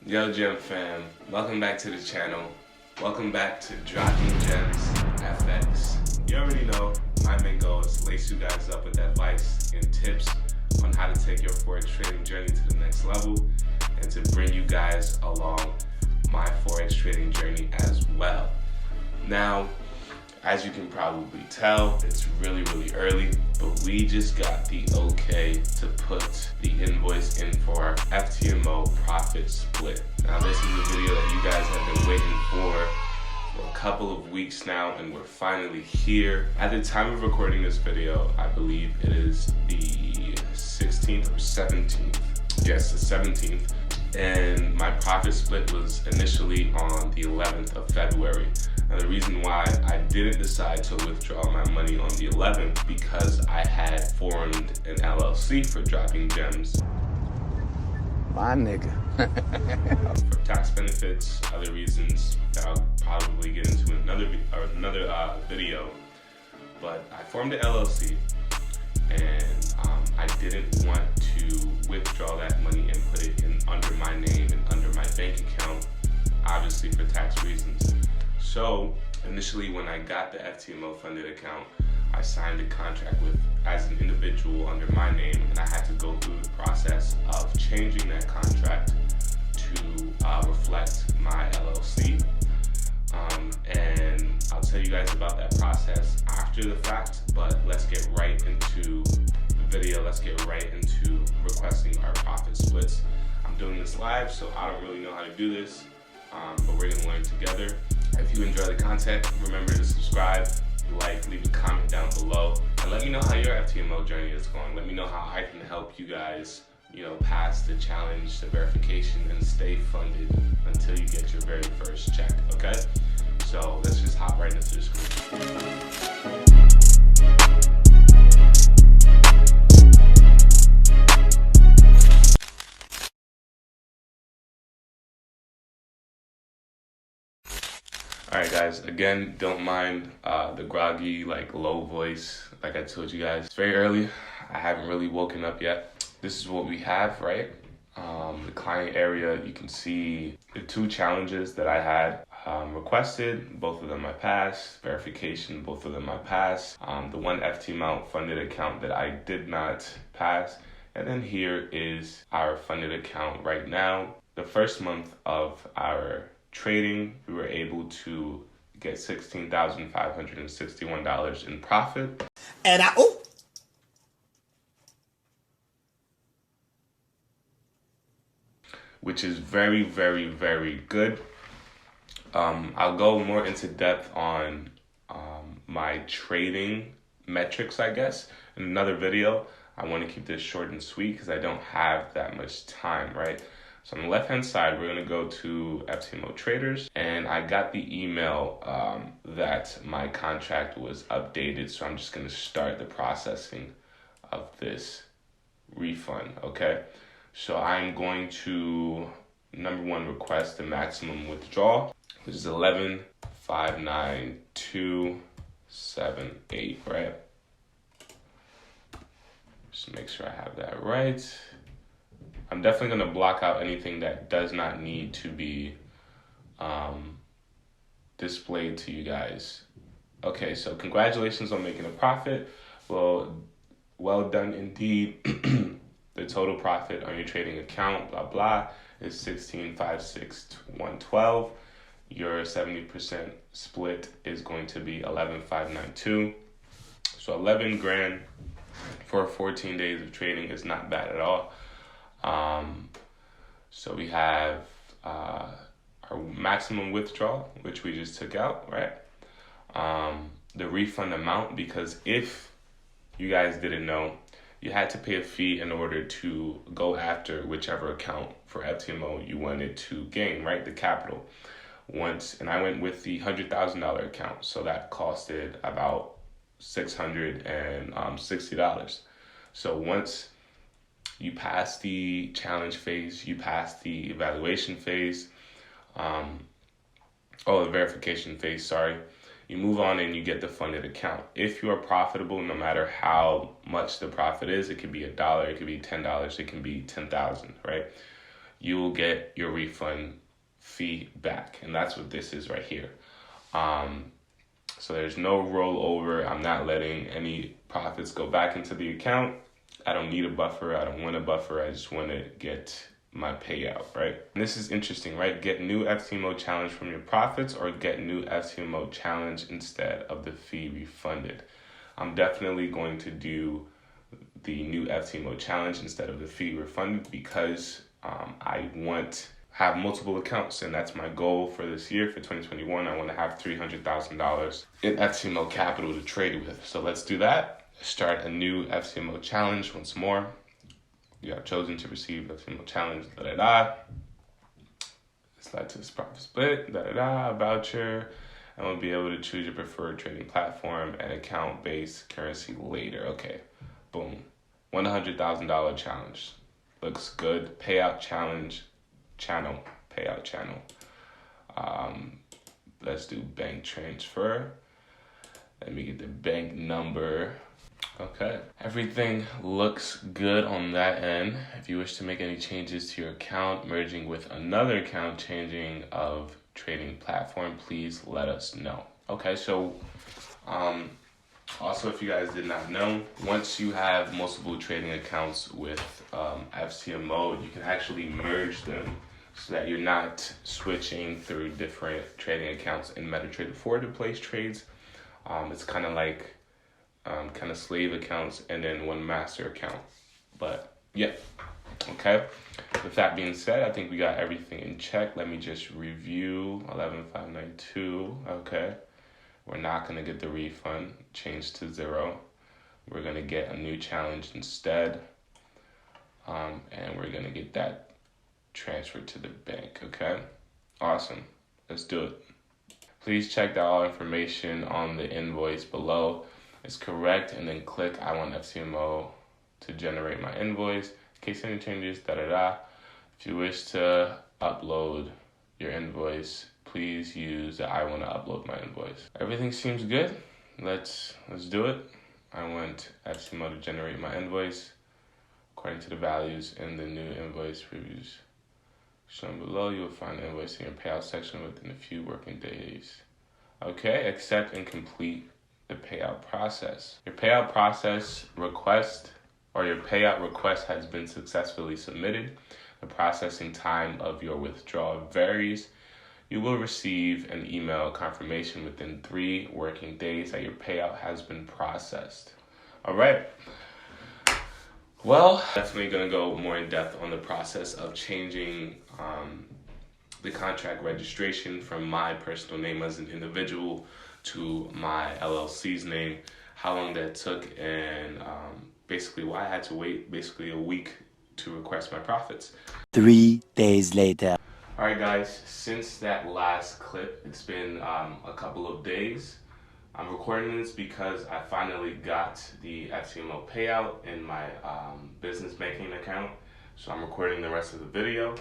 Yo Gem fam, welcome back to the channel. Welcome back to Dropping Gems FX. You already know my main goal is to lace you guys up with advice and tips on how to take your Forex trading journey to the next level and to bring you guys along my Forex trading journey as well. Now, as you can probably tell, it's really early, but we just got the okay to put the invoice in for our FTMO profit split. Now, this is a video that you guys have been waiting for a couple of weeks now, and we're finally here. At the time of recording this video, I believe it is the 16th or 17th. Yes, the 17th. And my profit split was initially on the 11th of February. And the reason why I didn't decide to withdraw my money on the 11th because I had formed an LLC for Dropping Gems. My nigga. For tax benefits, other reasons that I'll probably get into in another video. But I formed an LLC, and I didn't want to withdraw that money and put it in under my name and under my bank account, obviously for tax reasons. So initially, when I got the FTMO funded account, I signed a contract as an individual under my name, and I had to go through the process of changing that contract to reflect my LLC. And I'll tell you guys about that process after the fact, but let's get right into the video. Let's get right into requesting our profit splits. I'm doing this live, so I don't really know how to do this, but we're gonna learn together. If you enjoy the content, remember to subscribe, like, leave a comment down below, and let me know how your FTMO journey is going. Let me know how I can help you guys, pass the challenge, the verification, and stay funded until you get your very first check, okay? So let's just hop right into the screen. Alright guys, again, don't mind the groggy, low voice. Like I told you guys, it's very early. I haven't really woken up yet. This is what we have, right? The client area, you can see the two challenges that I had requested. Both of them I passed. Verification, both of them I passed. The one FTMO funded account that I did not pass. And then here is our funded account right now. The first month of our trading, we were able to get $16,561 in profit. And which is very good. I'll go more into depth on my trading metrics, I guess, in another video. I want to keep this short and sweet because I don't have that much time, right? So on the left-hand side, we're going to go to FTMO Traders, and I got the email that my contract was updated, so I'm just going to start the processing of this refund, okay? So I'm going to, number one, request the maximum withdrawal, which is 11,592.78, right? Just make sure I have that right. I'm definitely going to block out anything that does not need to be displayed to you guys. Okay, so congratulations on making a profit. Well done indeed. The total profit on your trading account, blah, blah, is $16,561.12. Your 70% split is going to be $11,592. So 11 grand for 14 days of trading is not bad at all. So we have our maximum withdrawal, which we just took out, right? The refund amount, because if you guys didn't know, you had to pay a fee in order to go after whichever account for FTMO you wanted to gain, right? The capital. And I went with the $100,000 account, so that costed about $660. So once you pass the challenge phase, you pass the evaluation phase, the verification phase, sorry. You move on and you get the funded account. If you are profitable, no matter how much the profit is, it could be $1, it could be $10, it can be 10,000, right? you will get your refund fee back. And that's what this is right here. So there's no rollover. I'm not letting any profits go back into the account. I don't need a buffer. I don't want a buffer. I just want to get my payout, right? And this is interesting, right? Get new FTMO challenge from your profits, or get new FTMO challenge instead of the fee refunded. I'm definitely going to do the new FTMO challenge instead of the fee refunded, because I want have multiple accounts, and that's my goal for this year, for 2021. I want to have $300,000 in FTMO capital to trade with. So let's do that. Start a new FTMO challenge once more. You have chosen to receive FTMO challenge, It's led to this profit split, voucher, and we'll be able to choose your preferred trading platform and account-based currency later. Okay, boom. $100,000 challenge. Looks good. Payout channel. Let's do bank transfer. Let me get the bank number. Okay, everything looks good on that end. If you wish to make any changes to your account, merging with another account, changing of trading platform, please let us know. Okay, so also, if you guys did not know, once you have multiple trading accounts with FTMO, you can actually merge them so that you're not switching through different trading accounts in MetaTrader 4 to place trades. It's kind of like slave accounts and then one master account. But yeah, okay. With that being said, I think we got everything in check. Let me just review 11592. Okay. We're not going to get the refund changed to 0. We're going to get a new challenge instead. And we're going to get that transferred to the bank. Okay. Awesome. Let's do it. Please check that all information on the invoice below is correct, and then click I want FTMO to generate my invoice. In case any changes, If you wish to upload your invoice, please use the I want to upload my invoice. Everything seems good. Let's do it. I want FTMO to generate my invoice according to the values in the new invoice previews shown below. You will find the invoice in your payout section within a few working days. Okay, accept and complete the payout process. Your payout process request or your payout request has been successfully submitted. The processing time of your withdrawal varies. You will receive an email confirmation within 3 working days that your payout has been processed. All right. Well, definitely going to go more in depth on the process of changing the contract registration from my personal name as an individual to my LLC's name, how long that took, and basically why I had to wait basically a week to request my profits. 3 days later. All right, guys, since that last clip, it's been a couple of days. I'm recording this because I finally got the FTMO payout in my business banking account. So I'm recording the rest of the video.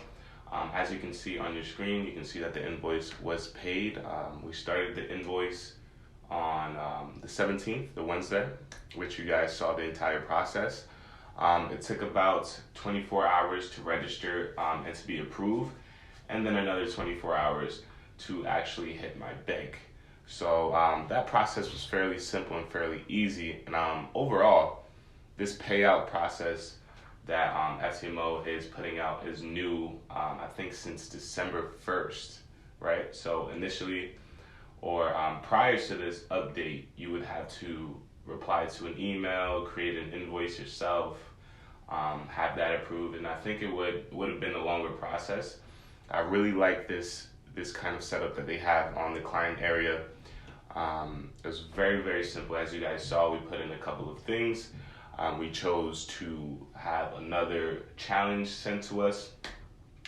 As you can see on your screen, you can see that the invoice was paid. We started the invoice on the 17th, the Wednesday, which you guys saw the entire process. It took about 24 hours to register and to be approved, and then another 24 hours to actually hit my bank. So that process was fairly simple and fairly easy. And overall, this payout process that FTMO is putting out is new, I think since December 1st, right? So initially, or prior to this update, you would have to reply to an email, create an invoice yourself, have that approved, and I think it would have been a longer process. I really like this kind of setup that they have on the client area. It was very, very simple. As you guys saw, we put in a couple of things. We chose to have another challenge sent to us.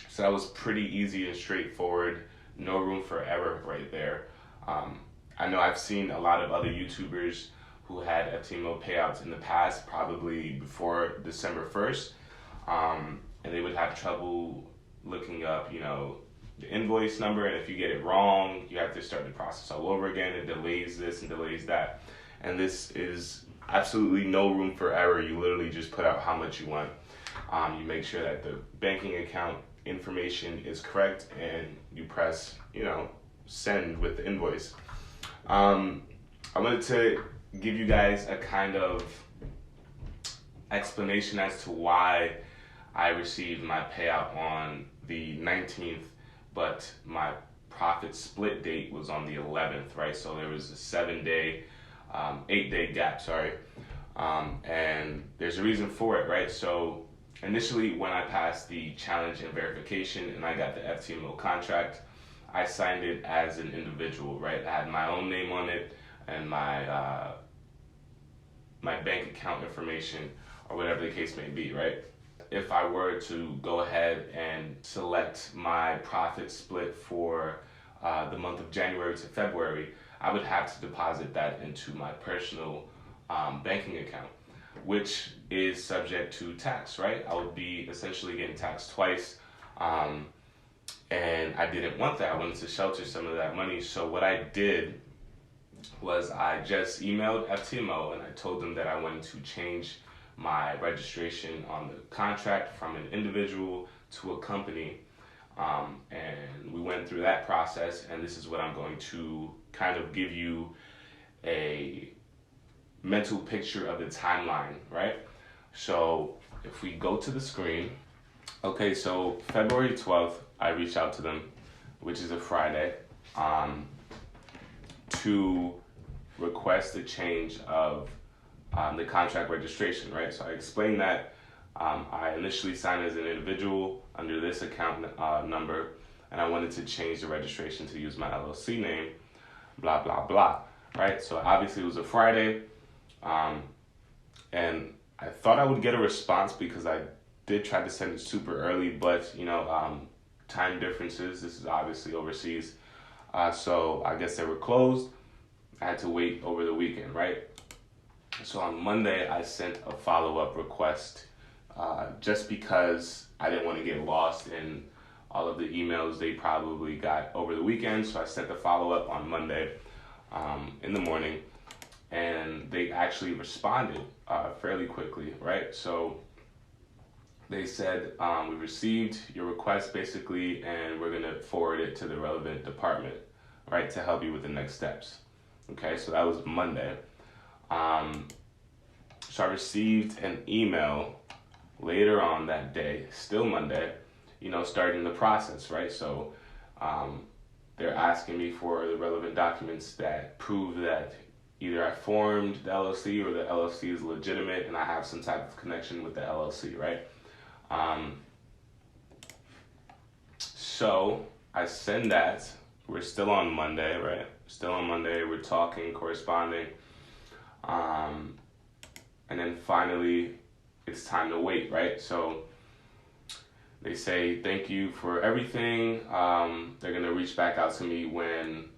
So that was pretty easy and straightforward. No room for error right there. I know I've seen a lot of other YouTubers who had FTMO payouts in the past, probably before December 1st. And they would have trouble looking up, the invoice number. And if you get it wrong, you have to start the process all over again. It delays this and delays that. And this is absolutely no room for error. You literally just put out how much you want. You make sure that the banking account information is correct and you press, send with the invoice. I wanted to give you guys a kind of explanation as to why I received my payout on the 19th, but my profit split date was on the 11th, right? So there was a 8-day gap, and there's a reason for it, right? So initially when I passed the challenge and verification and I got the FTMO contract, I signed it as an individual, right? I had my own name on it and my bank account information or whatever the case may be, right? If I were to go ahead and select my profit split for the month of January to February, I would have to deposit that into my personal banking account, which is subject to tax, right? I would be essentially getting taxed twice, and I didn't want that. I wanted to shelter some of that money. So what I did was I just emailed FTMO and I told them that I wanted to change my registration on the contract from an individual to a company, and we went through that process, and this is what I'm going to kind of give you a mental picture of the timeline, right? So if we go to the screen, okay, so February 12th, I reached out to them, which is a Friday, to request a change of the contract registration, right? So I explained that I initially signed as an individual under this account number, and I wanted to change the registration to use my LLC name, blah, blah, blah, right? So obviously it was a Friday, and I thought I would get a response because I did try to send it super early, but, time differences, this is obviously overseas, so I guess they were closed. I had to wait over the weekend, right? So on Monday, I sent a follow-up request just because I didn't want to get lost in all of the emails they probably got over the weekend. So I sent the follow-up on Monday in the morning, and they actually responded fairly quickly, right? So they said, we received your request basically, and we're going to forward it to the relevant department, right, to help you with the next steps. Okay, so that was Monday. So I received an email later on that day, still Monday, starting the process, right? So they're asking me for the relevant documents that prove that either I formed the LLC or the LLC is legitimate and I have some type of connection with the LLC, right? So I send that. We're still on Monday, right? Still on Monday, we're talking, corresponding. And then finally, it's time to wait, right? So they say, thank you for everything. They're going to reach back out to me when,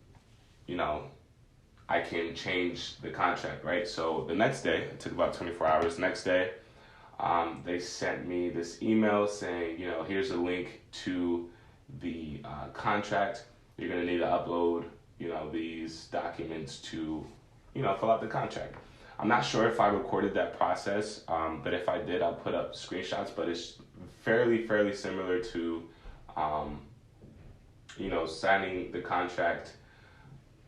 I can change the contract, right? So the next day, it took about 24 hours. Next day, they sent me this email saying, here's a link to the contract. You're going to need to upload, these documents to, fill out the contract. I'm not sure if I recorded that process, but if I did, I'll put up screenshots, but it's fairly similar to, signing the contract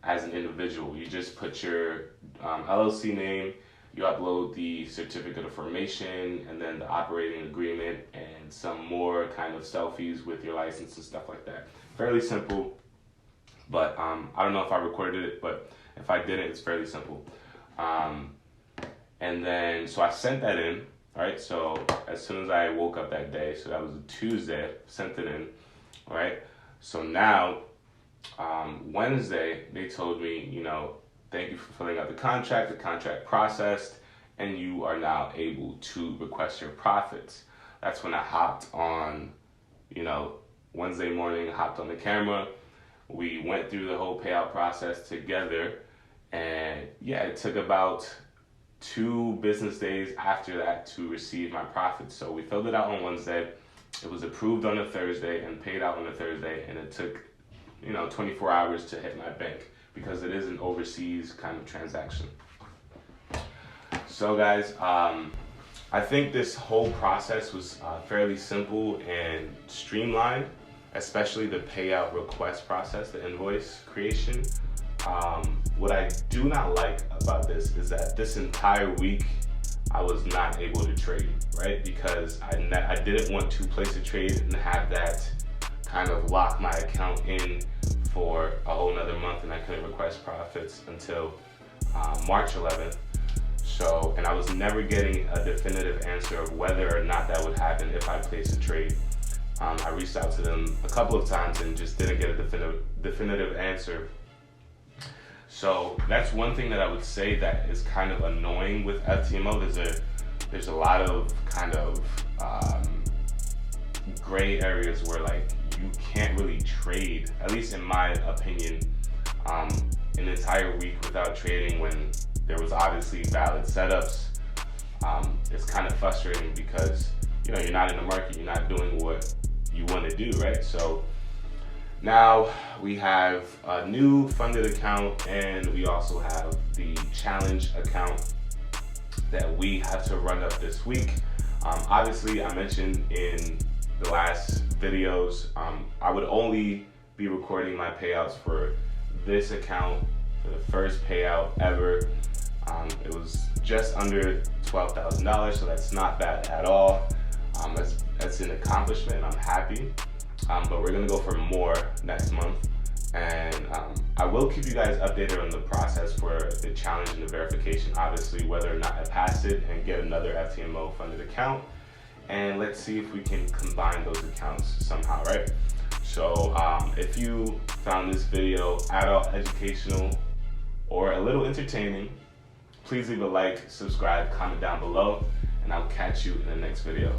as an individual. You just put your LLC name, you upload the certificate of formation, and then the operating agreement, and some more kind of selfies with your license and stuff like that. Fairly simple, but I don't know if I recorded it, but if I didn't, it's fairly simple. And then, so I sent that in, right? So as soon as I woke up that day, so that was a Tuesday, sent it in, right? So now, Wednesday, they told me, thank you for filling out the contract processed, and you are now able to request your profits. That's when I hopped on, Wednesday morning, I hopped on the camera. We went through the whole payout process together, and yeah, it took about 2 business days after that to receive my profits. So we filled it out on Wednesday. It was approved on a Thursday and paid out on a Thursday, and it took 24 hours to hit my bank because it is an overseas kind of transaction. So guys, I think this whole process was fairly simple and streamlined, especially the payout request process, the invoice creation. What I do not like about this is that this entire week I was not able to trade, right? Because I didn't want to place a trade and have that kind of lock my account in for a whole nother month, and I couldn't request profits until March 11th. So, and I was never getting a definitive answer of whether or not that would happen if I placed a trade. I reached out to them a couple of times and just didn't get a definitive answer. So that's one thing that I would say that is kind of annoying with FTMO. There's a lot of kind of gray areas where like you can't really trade, at least in my opinion, an entire week without trading when there was obviously valid setups. It's kind of frustrating because you're not in the market, you're not doing what you want to do, right? So now we have a new funded account, and we also have the challenge account that we have to run up this week. Obviously, I mentioned in the last videos, I would only be recording my payouts for this account for the first payout ever. It was just under $12,000, so that's not bad at all. That's an accomplishment, and I'm happy. But we're gonna go for more next month, and I will keep you guys updated on the process for the challenge and the verification, obviously whether or not I pass it and get another FTMO funded account, and let's see if we can combine those accounts somehow, right? So if you found this video at all educational or a little entertaining, please leave a like, subscribe, comment down below, and I'll catch you in the next video.